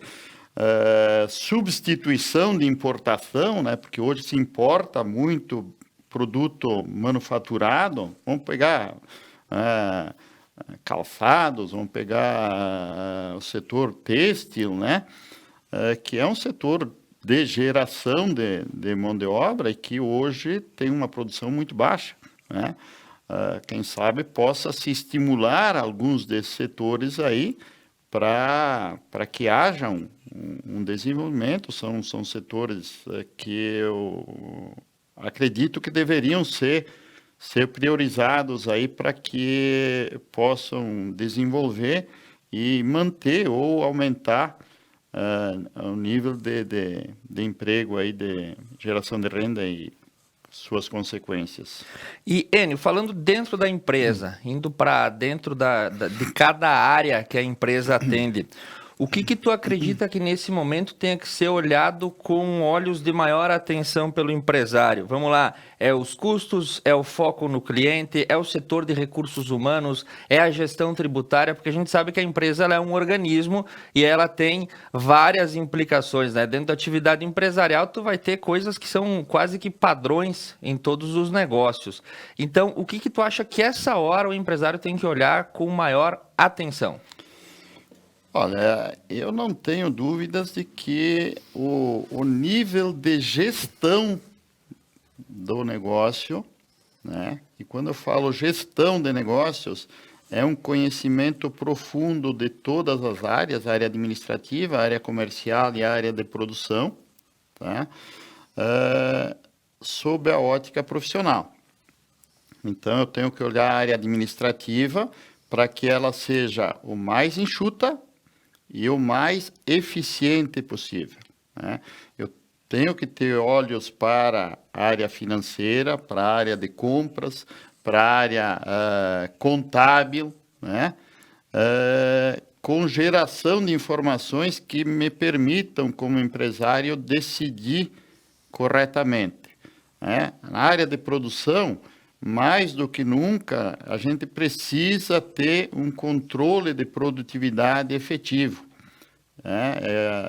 substituição de importação, né, porque hoje se importa muito produto manufaturado. Vamos pegar calçados, vamos pegar o setor têxtil, né? Que é um setor de geração de mão de obra e que hoje tem uma produção muito baixa, né? Quem sabe possa se estimular alguns desses setores aí para que haja um desenvolvimento. São setores que eu acredito que deveriam ser priorizados aí para que possam desenvolver e manter ou aumentar o nível de emprego aí, de geração de renda e suas consequências. E, Enio, falando dentro da empresa, indo para dentro de cada área que a empresa atende, o que tu acredita que nesse momento tenha que ser olhado com olhos de maior atenção pelo empresário? Vamos lá, é os custos, é o foco no cliente, é o setor de recursos humanos, é a gestão tributária, porque a gente sabe que a empresa ela é um organismo e ela tem várias implicações, né? Dentro da atividade empresarial, tu vai ter coisas que são quase que padrões em todos os negócios. Então, o que tu acha que essa hora o empresário tem que olhar com maior atenção? Olha, eu não tenho dúvidas de que o nível de gestão do negócio, né? E quando eu falo gestão de negócios, é um conhecimento profundo de todas as áreas, a área administrativa, a área comercial e a área de produção, tá? Sob a ótica profissional. Então, eu tenho que olhar a área administrativa para que ela seja o mais enxuta e o mais eficiente possível, né? Eu tenho que ter olhos para a área financeira, para a área de compras, para a área contábil, né? Com geração de informações que me permitam, como empresário, decidir corretamente, né? Na área de produção, mais do que nunca, a gente precisa ter um controle de produtividade efetivo.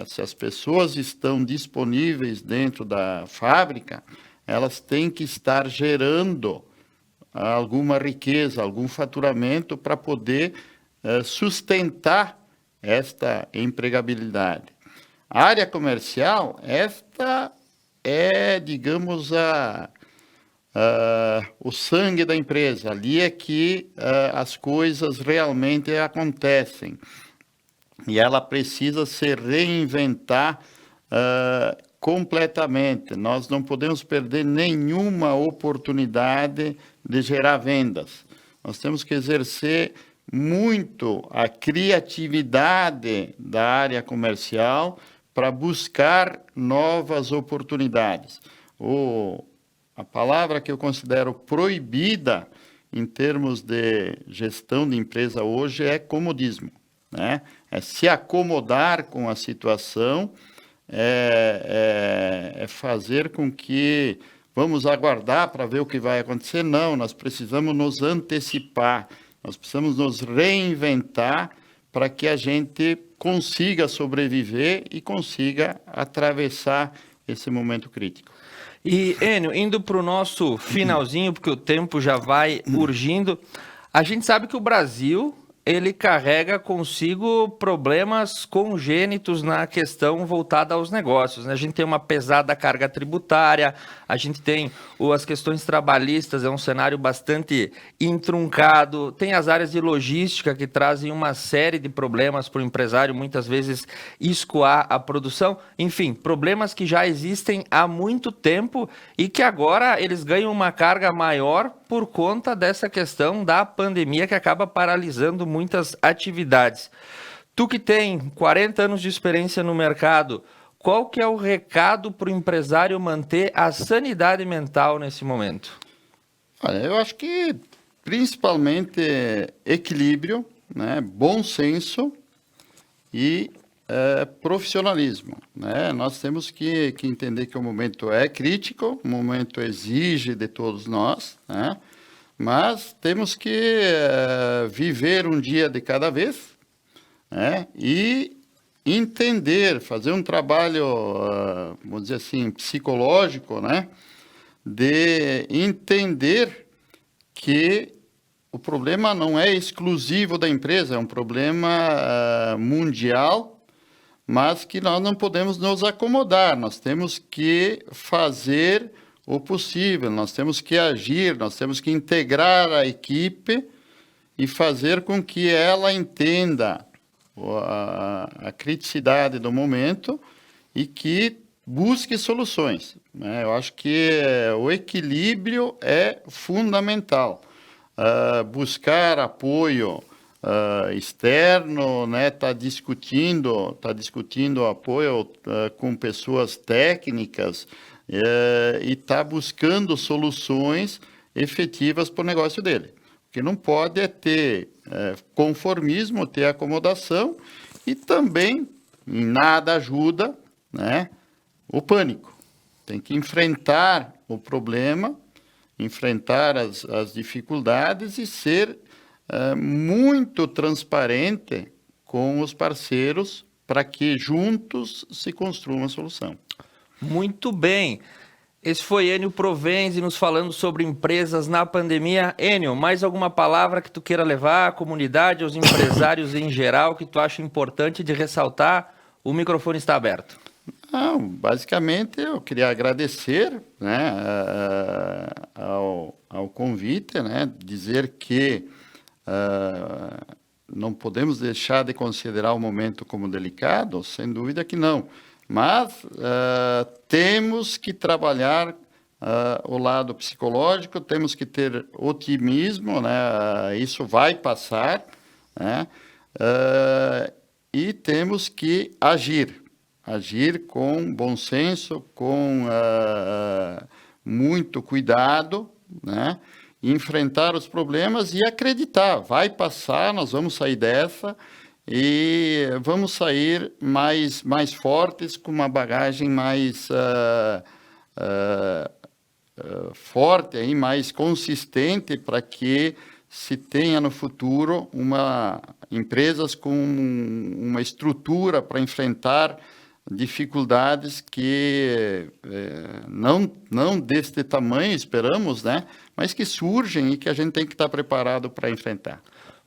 Se as pessoas estão disponíveis dentro da fábrica, elas têm que estar gerando alguma riqueza, algum faturamento para poder sustentar esta empregabilidade. A área comercial, esta é, digamos, o sangue da empresa. Ali é que as coisas realmente acontecem. E ela precisa se reinventar completamente. Nós não podemos perder nenhuma oportunidade de gerar vendas. Nós temos que exercer muito a criatividade da área comercial para buscar novas oportunidades. A palavra que eu considero proibida em termos de gestão de empresa hoje é comodismo, né? É se acomodar com a situação, é fazer com que vamos aguardar para ver o que vai acontecer. Não, nós precisamos nos antecipar, nós precisamos nos reinventar para que a gente consiga sobreviver e consiga atravessar esse momento crítico. E, Enio, indo para o nosso finalzinho, porque o tempo já vai urgindo, a gente sabe que o Brasil, ele carrega consigo problemas congênitos na questão voltada aos negócios, né? A gente tem uma pesada carga tributária, a gente tem as questões trabalhistas, é um cenário bastante intruncado, tem as áreas de logística que trazem uma série de problemas para o empresário, muitas vezes escoar a produção, enfim, problemas que já existem há muito tempo e que agora eles ganham uma carga maior por conta dessa questão da pandemia que acaba paralisando muitas atividades. Tu que tem 40 anos de experiência no mercado, qual que é o recado para o empresário manter a sanidade mental nesse momento? Olha, eu acho que principalmente equilíbrio, né, bom senso e profissionalismo, né? Nós temos que entender que o momento é crítico, o momento exige de todos nós, né? Mas temos que viver um dia de cada vez, né? E entender, fazer um trabalho, vamos dizer assim, psicológico, né? De entender que o problema não é exclusivo da empresa, é um problema mundial, mas que nós não podemos nos acomodar, nós temos que fazer o possível, nós temos que agir, nós temos que integrar a equipe e fazer com que ela entenda a criticidade do momento e que busque soluções, né? Eu acho que o equilíbrio é fundamental. Buscar apoio externo, né? Tá discutindo apoio com pessoas técnicas e tá buscando soluções efetivas para o negócio dele. O que não pode é ter conformismo, ter acomodação e também em nada ajuda, né? O pânico. Tem que enfrentar o problema, enfrentar as dificuldades e ser muito transparente com os parceiros para que juntos se construa uma solução. Muito bem. Esse foi Enio Provenzi nos falando sobre empresas na pandemia. Enio, mais alguma palavra que tu queira levar à comunidade, aos empresários em geral, que tu acha importante de ressaltar? O microfone está aberto. Não, basicamente eu queria agradecer, né, ao convite, né, dizer que não podemos deixar de considerar o momento como delicado, sem dúvida que não, mas temos que trabalhar o lado psicológico, temos que ter otimismo, né, isso vai passar, né, e temos que agir com bom senso, com muito cuidado, né? Enfrentar os problemas e acreditar, vai passar, nós vamos sair dessa e vamos sair mais fortes, com uma bagagem mais forte, aí, mais consistente, para que se tenha no futuro empresas com uma estrutura para enfrentar dificuldades que não deste tamanho, esperamos, né? Mas que surgem e que a gente tem que estar preparado para enfrentar.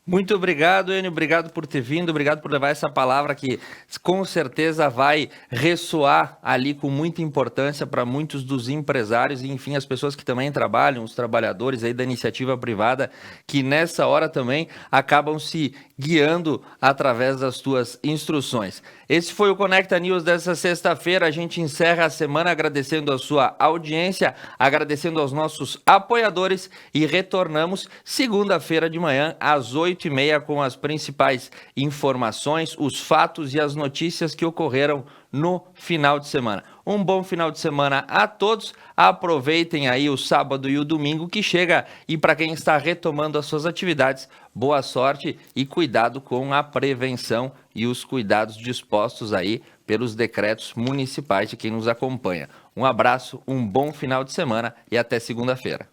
Muito obrigado, Enio. Obrigado por ter vindo, obrigado por levar essa palavra que com certeza vai ressoar ali com muita importância para muitos dos empresários e, enfim, as pessoas que também trabalham, os trabalhadores aí da iniciativa privada, que nessa hora também acabam se guiando através das tuas instruções. Esse foi o Conecta News dessa sexta-feira. A gente encerra a semana agradecendo a sua audiência, agradecendo aos nossos apoiadores e retornamos segunda-feira de manhã às 8h30 com as principais informações, os fatos e as notícias que ocorreram no final de semana. Um bom final de semana a todos. Aproveitem aí o sábado e o domingo que chega e para quem está retomando as suas atividades, boa sorte e cuidado com a prevenção e os cuidados dispostos aí pelos decretos municipais de quem nos acompanha. Um abraço, um bom final de semana e até segunda-feira.